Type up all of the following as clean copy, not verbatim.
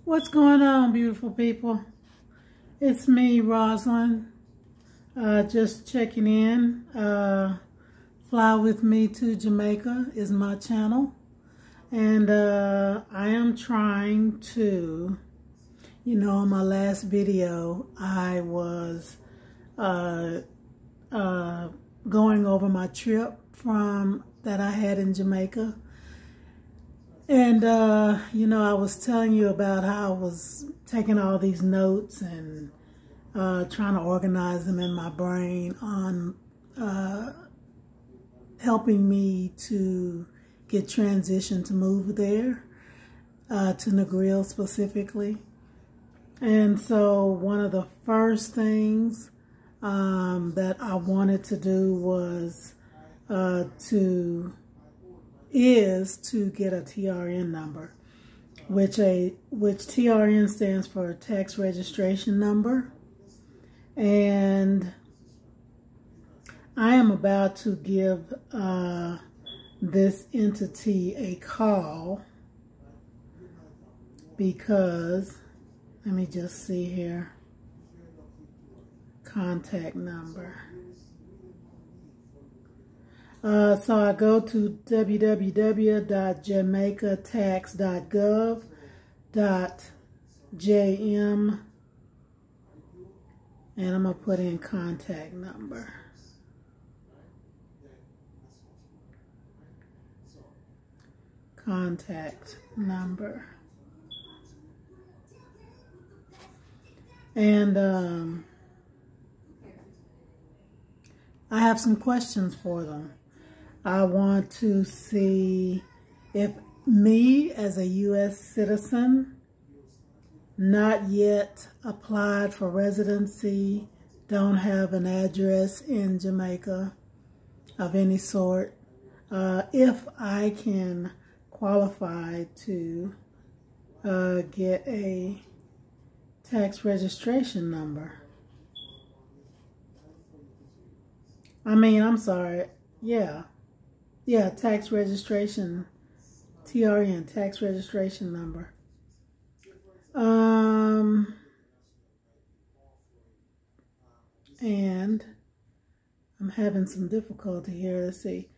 What's going on, beautiful people? It's me, Rosalind, just checking in. Fly with me to Jamaica is my channel, and I am trying to, in my last video I was going over my trip that I had in Jamaica. And, I was telling you about how I was taking all these notes and trying to organize them in my brain on helping me to get transitioned to move there, to Negril specifically. And so one of the first things that I wanted to do was to get a TRN number, which TRN stands for tax registration number. And I am about to give this entity a call because, let me just see here, contact number. So I go to www.jamaicatax.gov.jm, and I'm going to put in contact number. Contact number. And I have some questions for them. I want to see if me as a U.S. citizen, not yet applied for residency, don't have an address in Jamaica of any sort, if I can qualify to get a tax registration number. Yeah, tax registration, TRN, tax registration number. And I'm having some difficulty here. Let's see.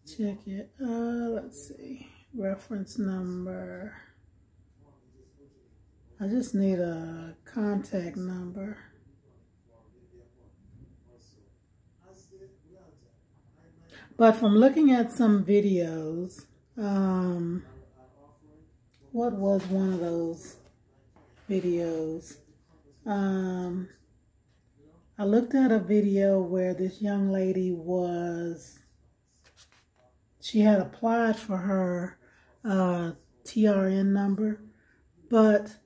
Check it. Let's see. Reference number. I just need a contact number. But from looking at some videos, what was one of those videos? I looked at a video where this young lady she had applied for her TRN number, but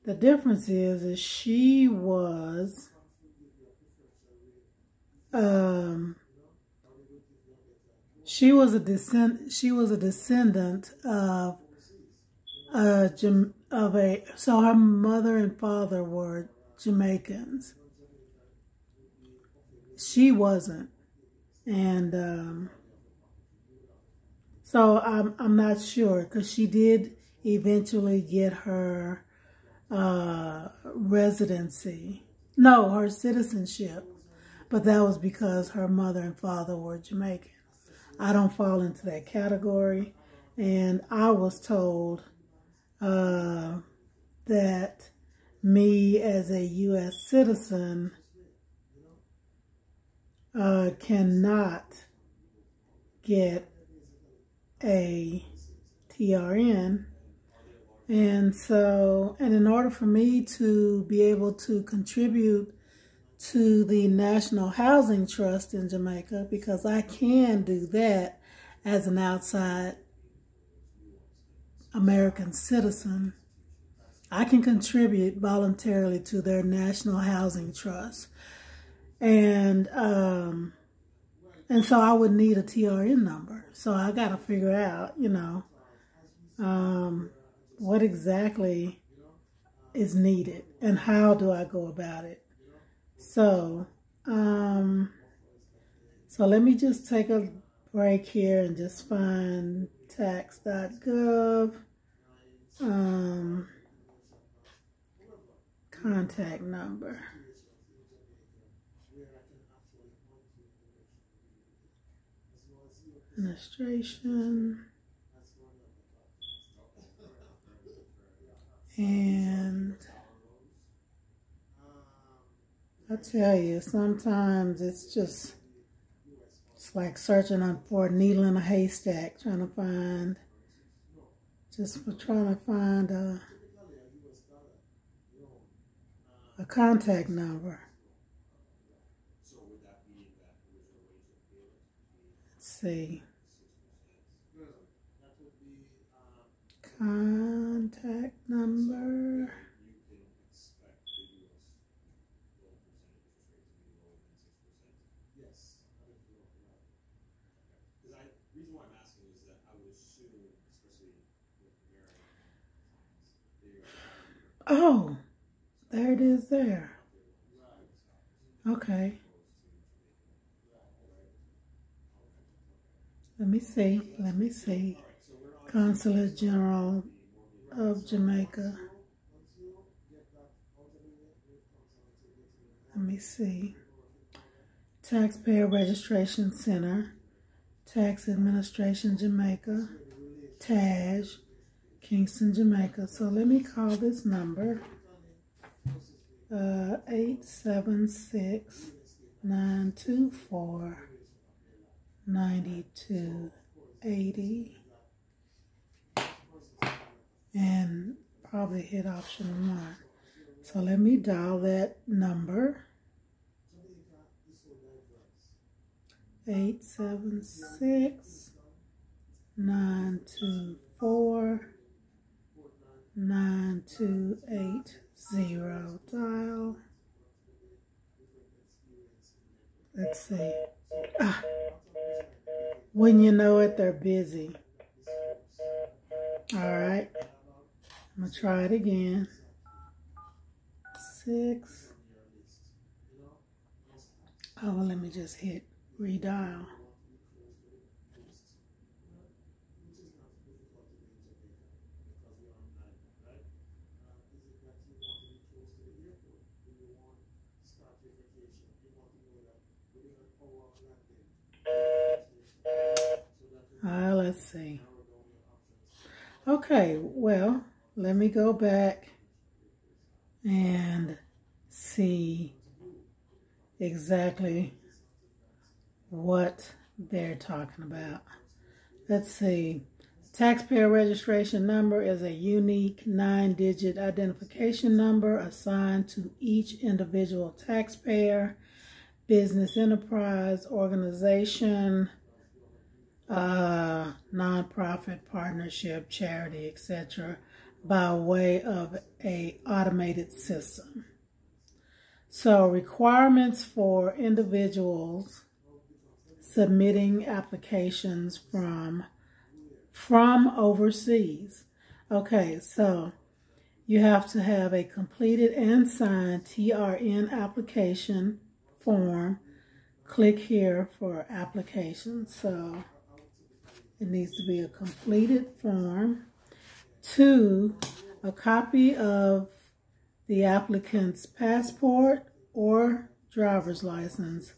the difference is she was a descendant of so her mother and father were Jamaicans. She wasn't, and so I'm not sure, because she did eventually get her her citizenship, but that was because her mother and father were Jamaican. I don't fall into that category, and I was told that me as a U.S. citizen cannot get a TRN, and in order for me to be able to contribute to the National Housing Trust in Jamaica, because I can do that as an outside American citizen, I can contribute voluntarily to their National Housing Trust. And so I would need a TRN number. So I got to figure out, what exactly is needed and how do I go about it. So let me just take a break here and just find tax.gov. contact number. Administration. And I tell you, sometimes it's like searching for a needle in a haystack, trying to find a contact number. Let's see. Contact number. Oh, there it is there. Okay. Let me see. Consulate General of Jamaica. Let me see. Taxpayer Registration Center. Tax Administration Jamaica. TAJ. Kingston, Jamaica. So let me call this number. 876-924-9280. And probably hit option 1. So let me dial that number. 876-924-9280. Dial. Let's see. When you know it, they're busy. All right. I'm going to try it again. 6. Oh, well, let me just hit redial. Let's see. Okay, well, let me go back and see exactly what they're talking about. Let's see. Taxpayer registration number is a unique 9-digit identification number assigned to each individual taxpayer, business enterprise, organization, nonprofit, partnership, charity, etc., by way of a automated system. So requirements for individuals submitting applications from overseas. Okay, so you have to have a completed and signed TRN application form. Click here for applications. So it needs to be a completed form. 2, a copy of the applicant's passport or driver's license,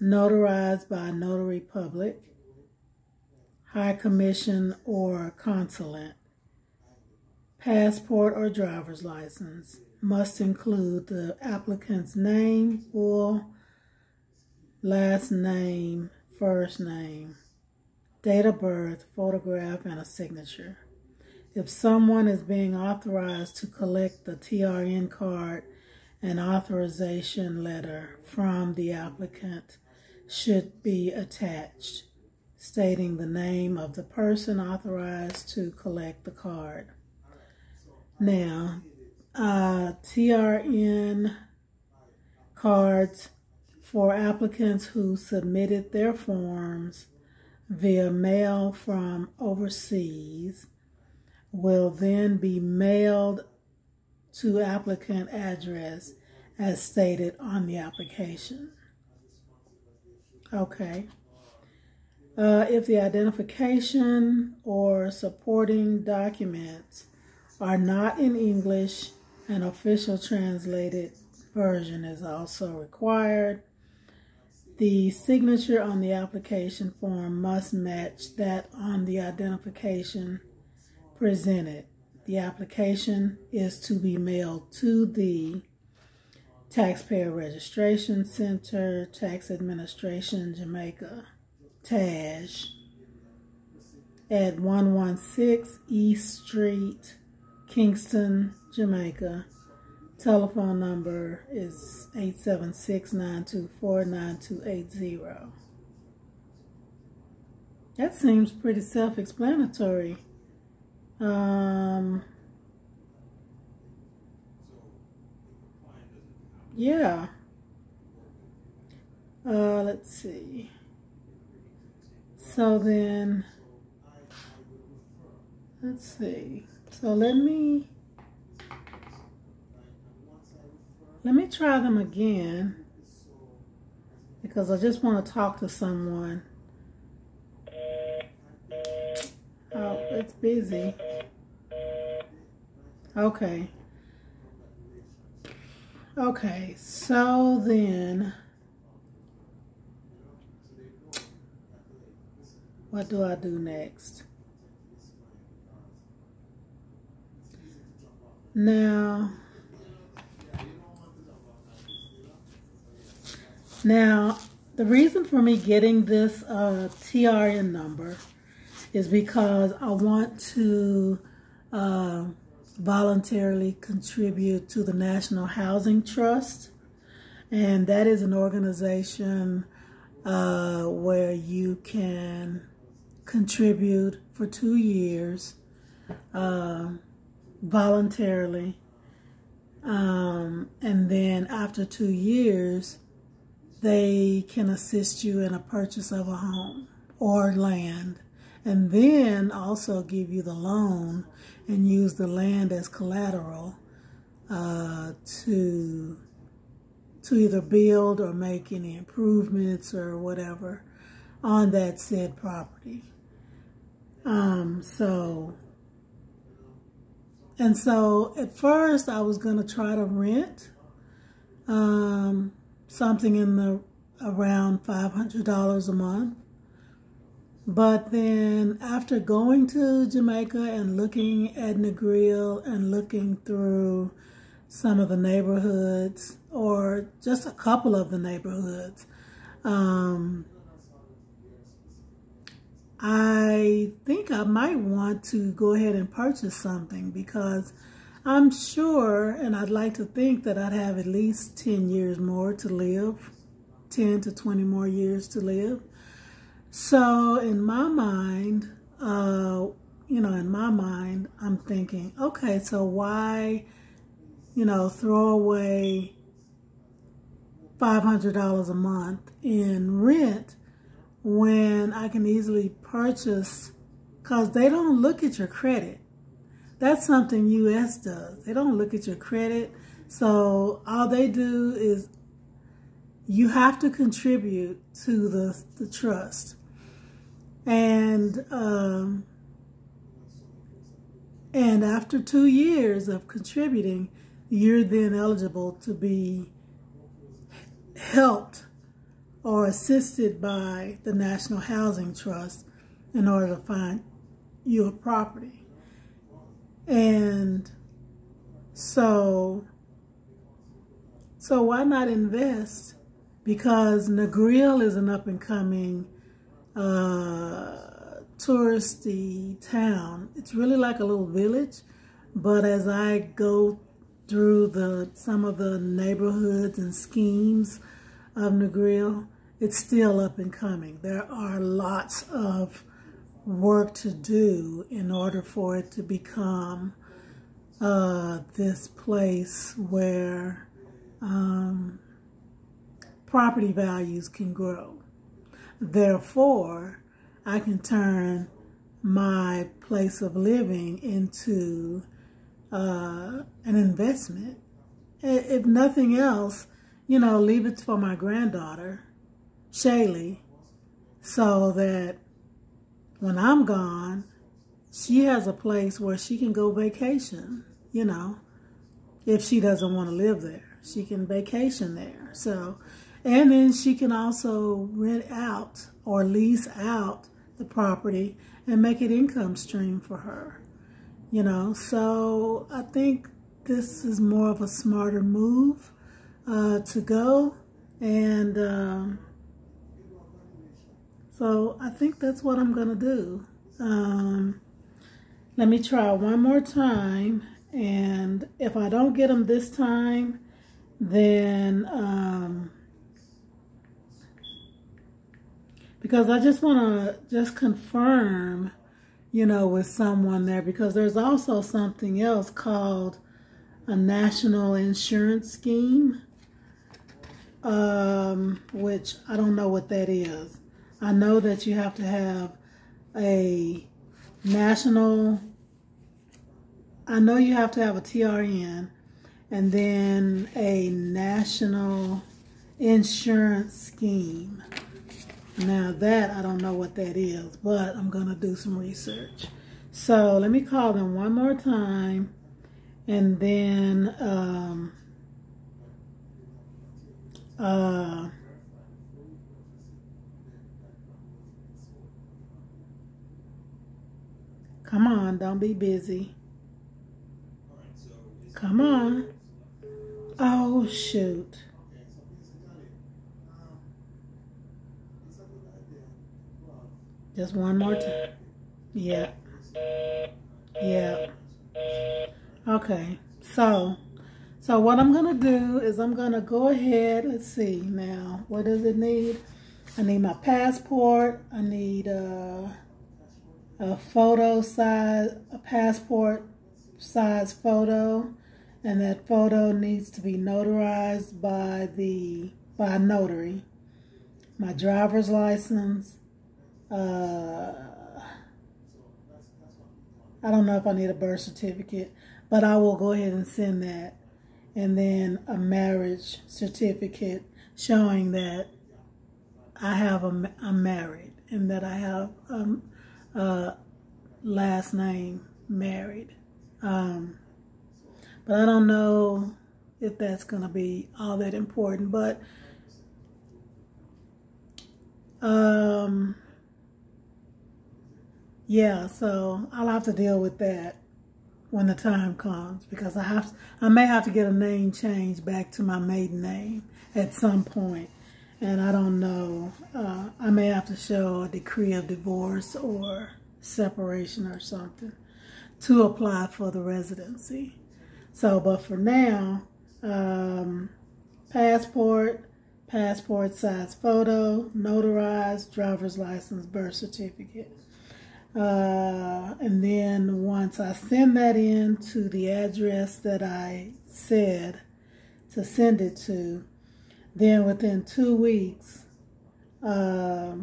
notarized by a notary public, High Commission or consulate. Passport or driver's license must include the applicant's name, full, last name, first name, date of birth, photograph, and a signature. If someone is being authorized to collect the TRN card, an authorization letter from the applicant should be attached, stating the name of the person authorized to collect the card. Now, TRN cards for applicants who submitted their forms via mail from overseas will then be mailed to applicant address as stated on the application. Okay. If the identification or supporting documents are not in English An official translated version is also required. The signature on the application form must match that on the identification presented. The application is to be mailed to the Taxpayer Registration Center, Tax Administration, Jamaica, TAJ, at 116 East Street, Kingston, Jamaica. Telephone number is 876-924-9280. That seems pretty self-explanatory. Yeah. Let's see. So then, let's see. So let me try them again, because I just want to talk to someone. Oh, it's busy. Okay. Okay, so then, what do I do next? Now, the reason for me getting this TRN number is because I want to voluntarily contribute to the National Housing Trust, and that is an organization where you can contribute for 2 years voluntarily, and then after 2 years they can assist you in a purchase of a home or land, and then also give you the loan and use the land as collateral to either build or make any improvements or whatever on that said property. So at first I was going to try to rent something in the around $500 a month. But then after going to Jamaica and looking at Negril and looking through some of the neighborhoods, or just a couple of the neighborhoods, I think I might want to go ahead and purchase something, because I'm sure, and I'd like to think that I'd have at least 10 years more to live, 10 to 20 more years to live. So in my mind, I'm thinking, okay, so why, throw away $500 a month in rent when I can easily purchase, because they don't look at your credit. That's something US does. They don't look at your credit. So all they do is you have to contribute to the trust. And after 2 years of contributing, you're then eligible to be helped or assisted by the National Housing Trust in order to find you a property. And so why not invest? Because Negril is an up-and-coming touristy town. It's really like a little village, but as I go through some of the neighborhoods and schemes of Negril, it's still up and coming. There are lots of work to do in order for it to become this place where property values can grow. Therefore, I can turn my place of living into an investment. If nothing else, leave it for my granddaughter, Shaylee, so that when I'm gone, she has a place where she can go vacation, if she doesn't want to live there. She can vacation there. So, and then she can also rent out or lease out the property and make it income stream for her. You know, so I think this is more of a smarter move to go. And so I think that's what I'm going to do. Let me try one more time. And if I don't get them this time, then because I just want to just confirm, you know, with someone there, because there's also something else called a national insurance scheme, which I don't know what that is. I know that you have to have a national, I know you have to have a TRN and then a national insurance scheme. Now that, I don't know what that is, but I'm going to do some research. So let me call them one more time, and then come on, don't be busy. Come on. Oh, shoot. Just one more time. Yeah. Yeah. Okay. So what I'm going to do is I'm going to go ahead. Let's see now. What does it need? I need my passport. I need a photo size, a passport size photo. And that photo needs to be notarized by a notary. My driver's license. I don't know if I need a birth certificate, but I will go ahead and send that. And then a marriage certificate showing that I'm married and that I have last name married. But I don't know if that's going to be all that important. But yeah, so I'll have to deal with that when the time comes, because I may have to get a name change back to my maiden name at some point. And I don't know, I may have to show a decree of divorce or separation or something to apply for the residency. So, but for now, passport size photo, notarized, driver's license, birth certificate. And then once I send that in to the address that I said to send it to, then within 2 weeks, they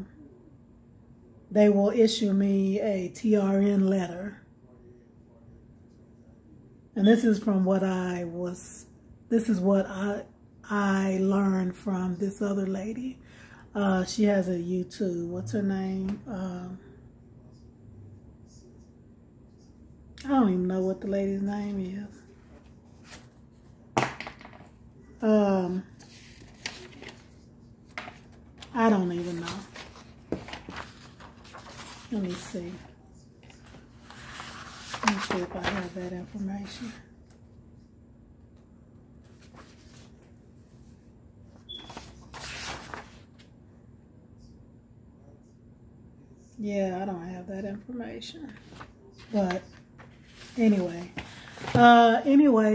will issue me a TRN letter. And this is from what I learned from this other lady. She has a YouTube. What's her name? I don't even know what the lady's name is. I don't even know. Let me see. Let me see if I have that information. Yeah, I don't have that information. But anyway,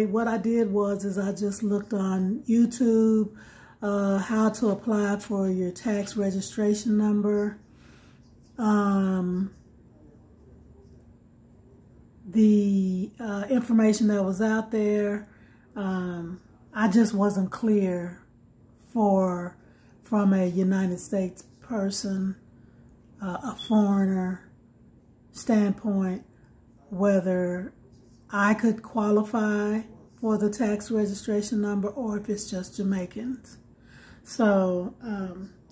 what I did was I just looked on YouTube how to apply for your tax registration number. The information that was out there, I just wasn't clear from a United States person, a foreigner standpoint, whether I could qualify for the tax registration number or if it's just Jamaicans. So,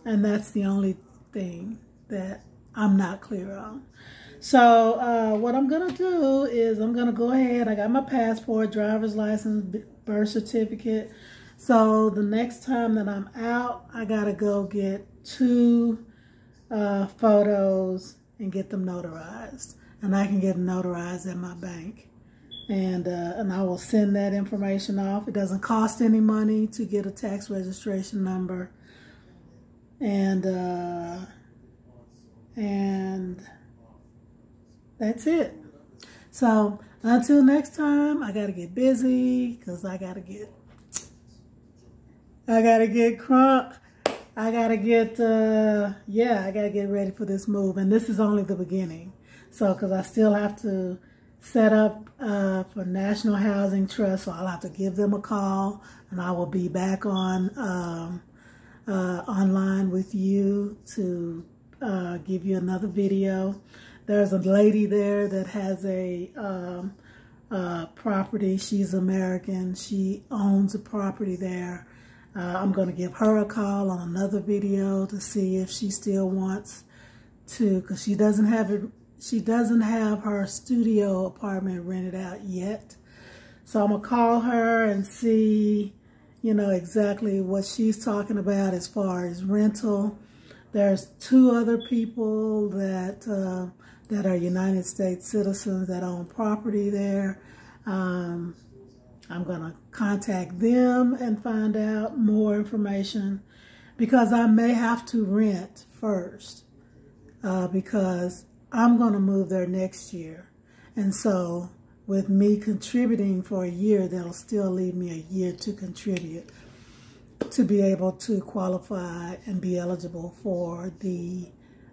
and that's the only thing that I'm not clear on. So what I'm going to do is I'm going to go ahead. I got my passport, driver's license, birth certificate. So the next time that I'm out, I got to go get 2 photos and get them notarized. And I can get them notarized at my bank. And I will send that information off. It doesn't cost any money to get a tax registration number. And that's it. So until next time, I got to get busy because I got to get crunk. I got to get, I got to get ready for this move. And this is only the beginning. So, because I still have to set up for National Housing Trust. So I'll have to give them a call and I will be back on online with you to give you another video. There's a lady there that has a property. She's American. She owns a property there. I'm going to give her a call on another video to see if she still wants to, because she doesn't have it. She doesn't have her studio apartment rented out yet. So I'm going to call her and see, you know, exactly what she's talking about as far as rental. There's 2 other people that are United States citizens that own property there. I'm going to contact them and find out more information because I may have to rent first because I'm going to move there next year. And so with me contributing for a year, that'll still leave me a year to contribute to be able to qualify and be eligible for the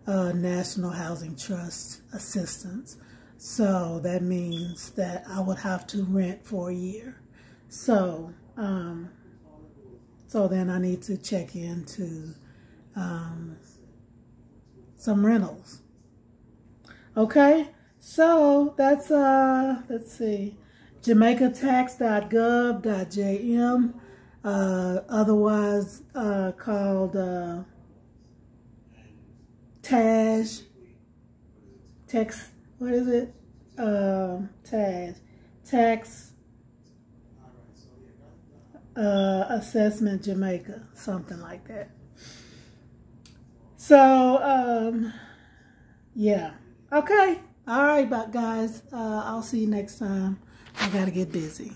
National Housing Trust assistance. So that means that I would have to rent for a year. So, so then I need to check into some rentals. Okay, so that's, let's see, jamaicatax.gov.jm, otherwise called TAJ, tax, what is it? TAJ, Tax Assessment Jamaica, something like that. So, yeah. Okay. All right, guys. I'll see you next time. I got to get busy.